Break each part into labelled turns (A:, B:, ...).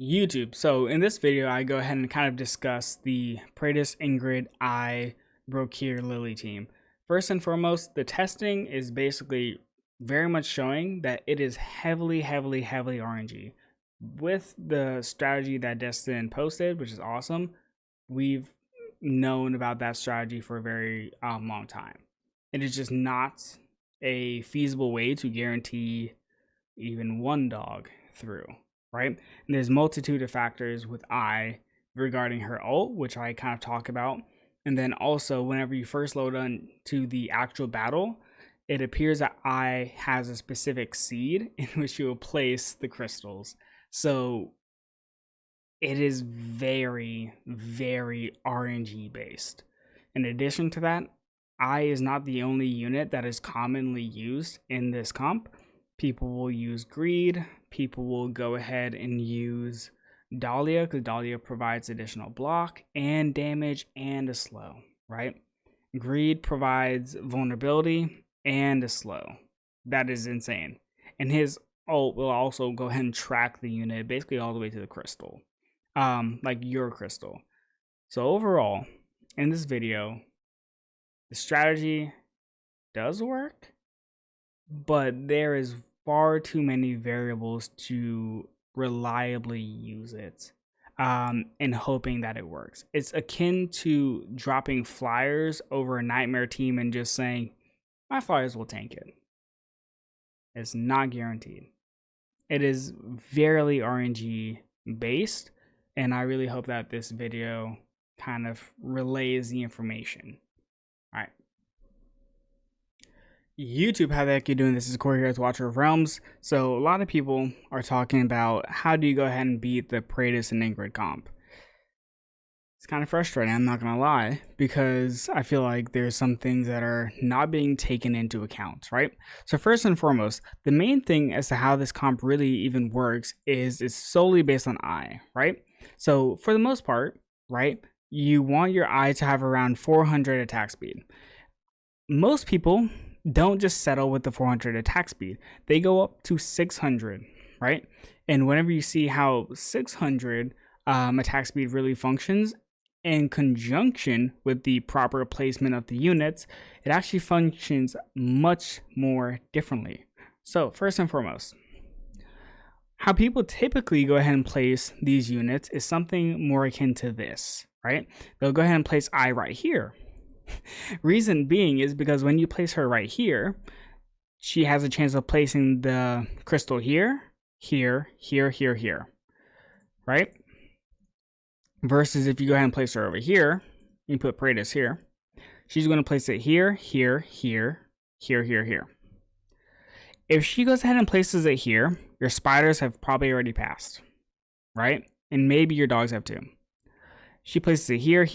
A: YouTube. So in this video, I go ahead and kind of discuss the Praetus, Ingrid, Brokir, Lily team. First and foremost, the testing is basically very much showing that it is heavily RNG. With the strategy that Destin posted, which is awesome, we've known about that strategy for a very long time. It is just not a feasible way to guarantee even one dog through, right? And there's multitude of factors with regarding her ult, which I kind of talk about. And then also whenever you first load on to the actual battle, it appears that has a specific seed in which you will place the crystals. So it is very RNG based. In addition to that, is not the only unit that is commonly used in this comp. People will use Greed. People will go ahead and use Dahlia because Dahlia provides additional block and damage and a slow, right? Greed provides vulnerability and a slow. That is insane. And his ult will also go ahead and track the unit basically all the way to the crystal, like your crystal. So overall, in this video, the strategy does work, but there is far too many variables to reliably use it and hoping that it works. It's akin to dropping flyers over a nightmare team and just saying, my flyers will tank it. It's not guaranteed. It is very RNG based, and I really hope that this video kind of relays the information. All right. YouTube, how the heck you doing? This is Corey here, Watcher of Realms. So a lot of people are talking about how do you go ahead and beat the Praetus and Ingrid comp. It's kind of frustrating, I'm not gonna lie, because I feel like there's some things that are not being taken into account, right? So first and foremost, the main thing as to how this comp really even works is it's solely based on right? So for the most part, right, you want your to have around 400 attack speed. Most people don't just settle with the 400 attack speed. They go up to 600, right? And whenever you see how 600 attack speed really functions in conjunction with the proper placement of the units, it actually functions much more differently. So first and foremost, how people typically go ahead and place these units is something more akin to this, right? They'll go ahead and place right here. Reason being is because when you place her right here, she has a chance of placing the crystal here, right? Versus if you go ahead and place her over here, you put Praetus here, she's going to place it here. If she goes ahead and places it here, your spiders have probably already passed, right? And maybe your dogs have too. She places it here.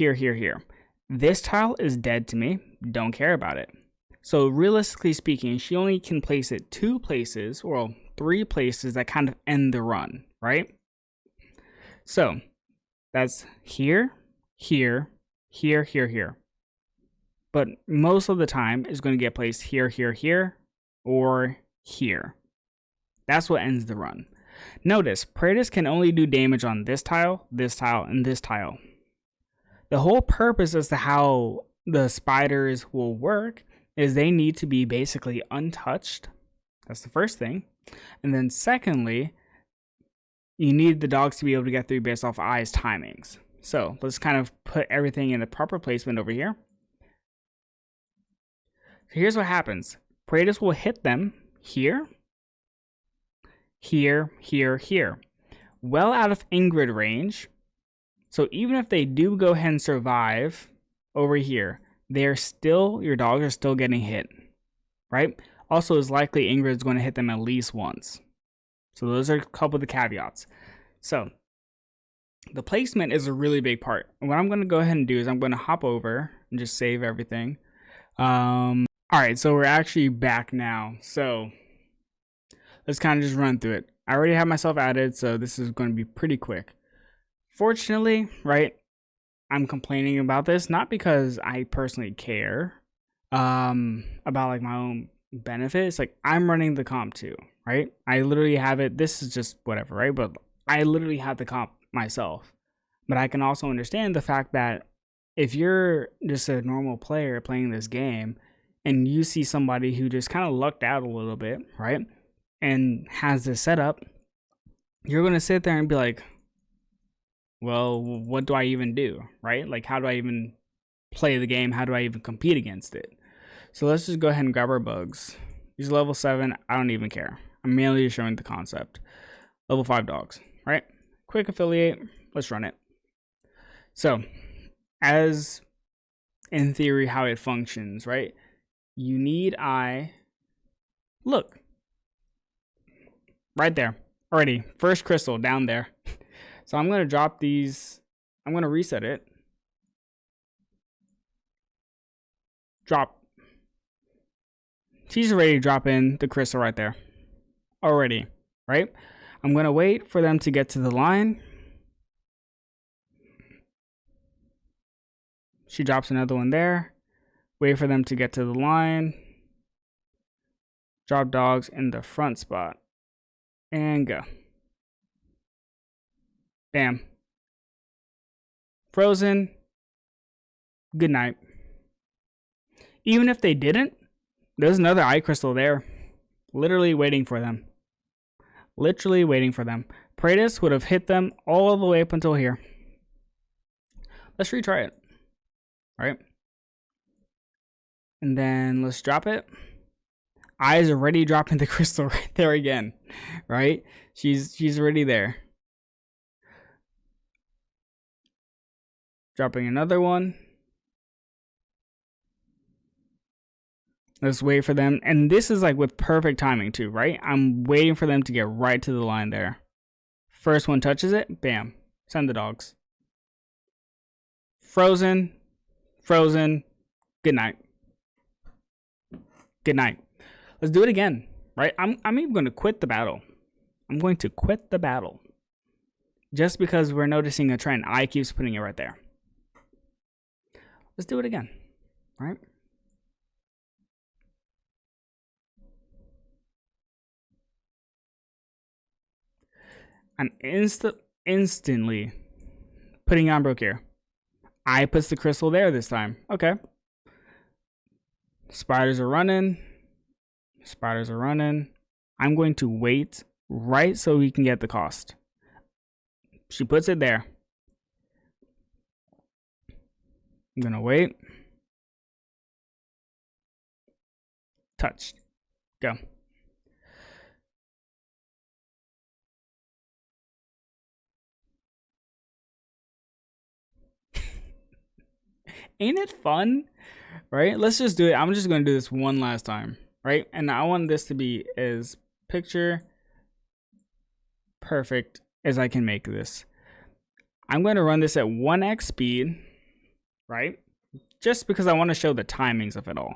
A: This tile is dead to me. Don't care about it. So realistically speaking, she only can place it 2 places, or 3 places that kind of end the run, right? So that's here. But most of the time is going to get placed here, or here. That's what ends the run. Notice, Praetus can only do damage on this tile, and this tile. The whole purpose as to how the spiders will work is they need to be basically untouched. That's the first thing. And then secondly, you need the dogs to be able to get through based off timings. So let's kind of put everything in the proper placement over here. So here's what happens. Praetus will hit them here. Well out of Ingrid range. So even if they do go ahead and survive over here, your dogs are still getting hit, right? Also, it's likely Ingrid's going to hit them at least once. So those are a couple of the caveats. So the placement is a really big part. And what I'm going to go ahead and do is I'm going to hop over and just save everything. All right, so we're actually back now. So let's kind of just run through it. I already have myself added, so this is going to be pretty quick. Fortunately, right, I'm complaining about this, not because I personally care about like my own benefits. Like I'm running the comp too, right? I literally have it. This is just whatever, right? But I literally have to comp myself. But I can also understand the fact that if you're just a normal player playing this game and you see somebody who just kind of lucked out a little bit, right? And has this setup, you're going to sit there and be like, well, what do I even do, right? Like, how do I even play the game? How do I even compete against it? So let's just go ahead and grab our bugs. These level 7, I don't even care. I'm merely showing the concept. Level 5 dogs, right? Quick affiliate, let's run it. So, as in theory how it functions, right? You need look, right there, already, first crystal down there. So I'm going to drop these, I'm going to reset it. Drop. She's ready to drop in the crystal right there. Already, right? I'm going to wait for them to get to the line. She drops another one there. Wait for them to get to the line. Drop dogs in the front spot. And go. Bam. Frozen. Good night. Even if they didn't, there's another eye crystal there. Literally waiting for them. Literally waiting for them. Praetus would have hit them all the way up until here. Let's retry it. Right? And then let's drop it. Eyes already dropping the crystal right there again. Right? She's already there. Dropping another one. Let's wait for them. And this is like with perfect timing too, right? I'm waiting for them to get right to the line there. First one touches it. Bam. Send the dogs. Frozen. Frozen. Good night. Good night. Let's do it again, right? I'm even going to quit the battle. I'm going to quit the battle. Just because we're noticing a trend. I keeps putting it right there. Let's do it again, right? I'm instantly putting on broke here. I puts the crystal there this time. Okay. Spiders are running. Spiders are running. I'm going to wait right so we can get the cost. She puts it there. I'm going to wait. Touched. Go. Ain't it fun? Right? Let's just do it. I'm just going to do this one last time. Right? And I want this to be as picture perfect as I can make this. I'm going to run this at 1x speed. Right? Just because I want to show the timings of it all.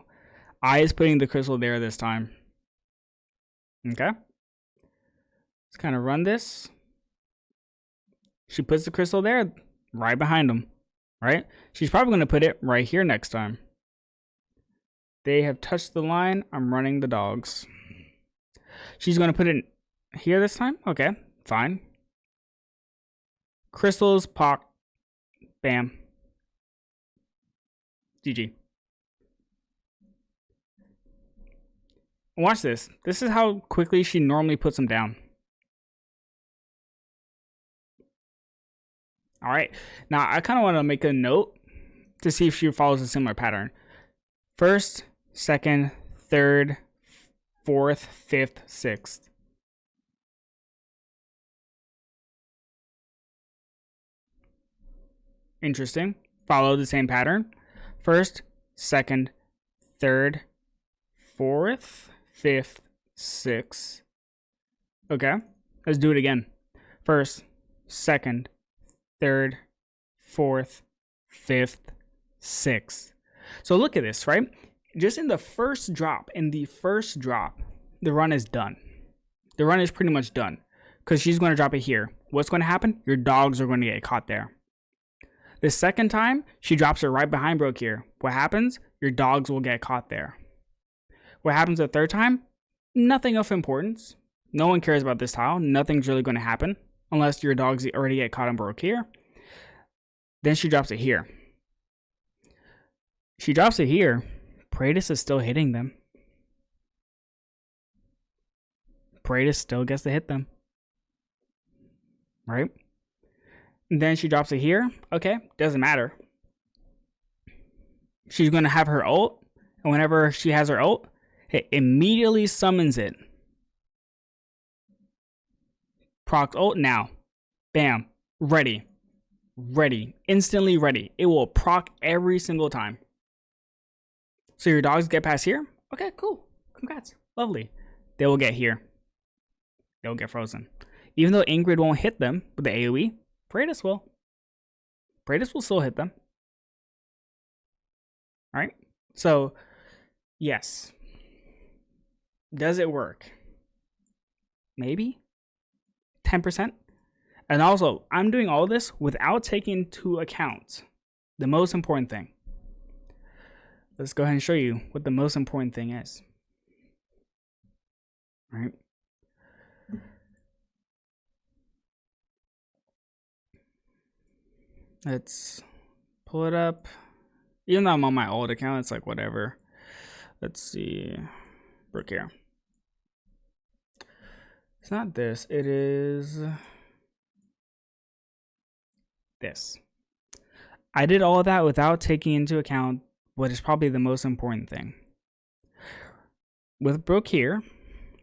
A: I is putting the crystal there this time. Okay? Let's kind of run this. She puts the crystal there right behind him. Right? She's probably going to put it right here next time. They have touched the line. I'm running the dogs. She's going to put it here this time. Okay, fine. Crystals, pop, bam. GG. Watch this. This is how quickly she normally puts them down. All right. Now, I kind of want to make a note to see if she follows a similar pattern. First, second, third, fourth, fifth, sixth. Interesting. Follow the same pattern. First, second, third, fourth, fifth, sixth. Okay. Let's do it again. First, second, third, fourth, fifth, sixth. So look at this, right? Just in the first drop, the run is done. The run is pretty much done because she's going to drop it here. What's going to happen? Your dogs are going to get caught there. The second time, she drops it right behind broke here. What happens? Your dogs will get caught there. What happens the third time? Nothing of importance. No one cares about this tile. Nothing's really going to happen. unless your dogs already get caught and broke here. Then she drops it here. She drops it here. Praetus is still hitting them. Praetus still gets to hit them. Right? And then she drops it here. Okay, doesn't matter. She's going to have her ult. And whenever she has her ult, it immediately summons it. Proc ult now. Bam. Ready. Ready. Instantly ready. It will proc every single time. So your dogs get past here? Okay, cool. Congrats. Lovely. They will get here. They'll get frozen. Even though Ingrid won't hit them with the AoE, Praetus will. Praetus will still hit them. Alright? So, yes. Does it work? Maybe? 10%? And also, I'm doing all this without taking into account the most important thing. Let's go ahead and show you what the most important thing is. All right. Let's pull it up. Even though I'm on my old account, it's like whatever. Let's see. Look here. It's not this. It is this. I did all of that without taking into account what is probably the most important thing. With Brook here,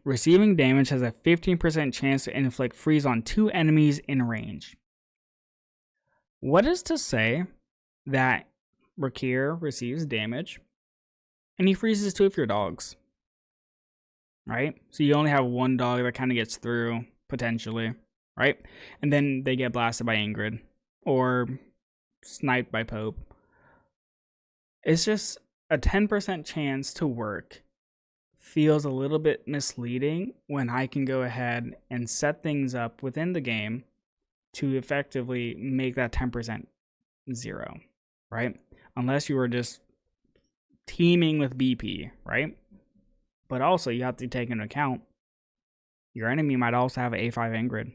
A: receiving damage has a 15% chance to inflict freeze on 2 enemies in range. What is to say that Brook here receives damage and he freezes 2 of your dogs? Right? So you only have 1 dog that kind of gets through, potentially, right? And then they get blasted by Ingrid or sniped by Pope. It's just a 10% chance to work. Feels a little bit misleading when I can go ahead and set things up within the game to effectively make that 10% 0, right? Unless you are just teaming with BP, right? But also you have to take into account your enemy might also have an A5 Ingrid,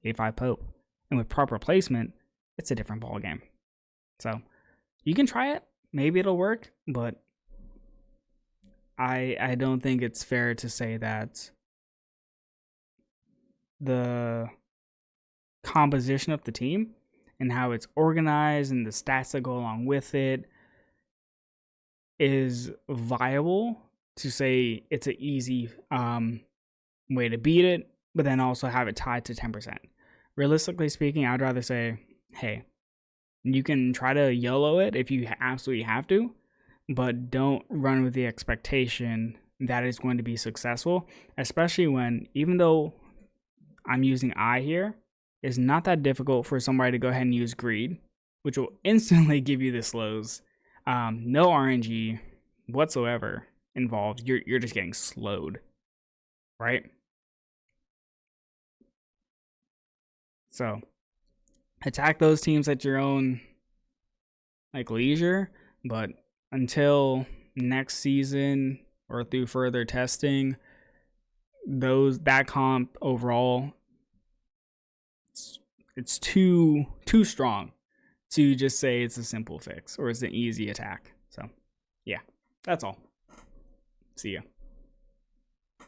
A: A5 Pope, and with proper placement, it's a different ballgame. So you can try it. Maybe it'll work, but I don't think it's fair to say that the composition of the team and how it's organized and the stats that go along with it is viable to say it's an easy way to beat it, but then also have it tied to 10%. Realistically speaking, I'd rather say, hey, you can try to YOLO it if you absolutely have to, but don't run with the expectation that it's going to be successful, especially when, even though I'm using I here, it's not that difficult for somebody to go ahead and use Greed, which will instantly give you the slows. No RNG whatsoever involved. You're just getting slowed, right? So attack those teams at your own leisure, but until next season or through further testing, that comp overall, it's too strong to just say it's a simple fix or it's an easy attack. So yeah, that's all. See ya.